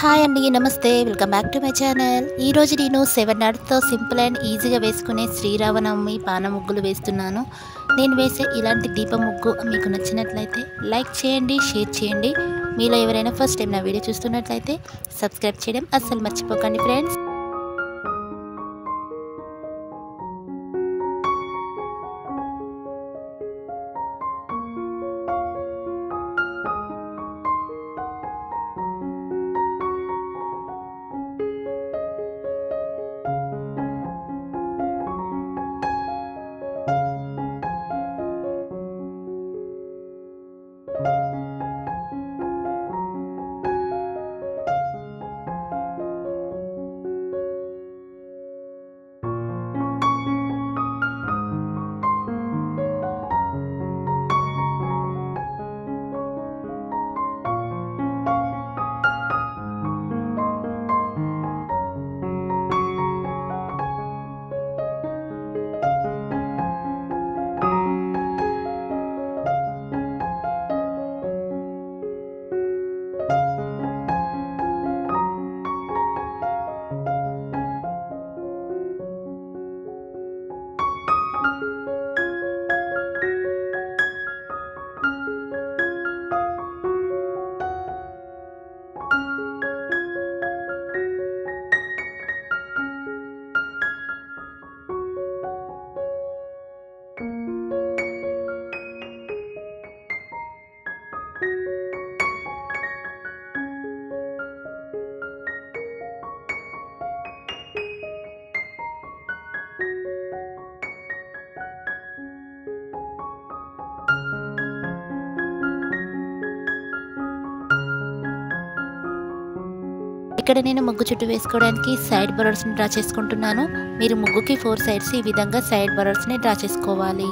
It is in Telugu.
హాయ్ అండి, నమస్తే. Welcome back to my channel. ఈరోజు నేను 7 ఆర్ట్స్తో సింపుల్ అండ్ ఈజీగా వేసుకునే శ్రీరామనవమి పాన ముగ్గులు వేస్తున్నాను. నేను వేసే ఇలాంటి దీపం ముగ్గు మీకు నచ్చినట్లయితే లైక్ చేయండి, షేర్ చేయండి. మీలో ఎవరైనా ఫస్ట్ టైం నా వీడియో చూస్తున్నట్లయితే సబ్స్క్రైబ్ చేయడం అస్సలు మర్చిపోకండి ఫ్రెండ్స్. ఇక్కడ నేను ముగ్గు చుట్టూ వేసుకోవడానికి సైడ్ బోర్డర్స్ని డ్రా చేసుకుంటున్నాను. మీరు ముగ్గుకి 4 సైడ్స్ ఈ విధంగా సైడ్ బోర్డర్స్ని డ్రా చేసుకోవాలి.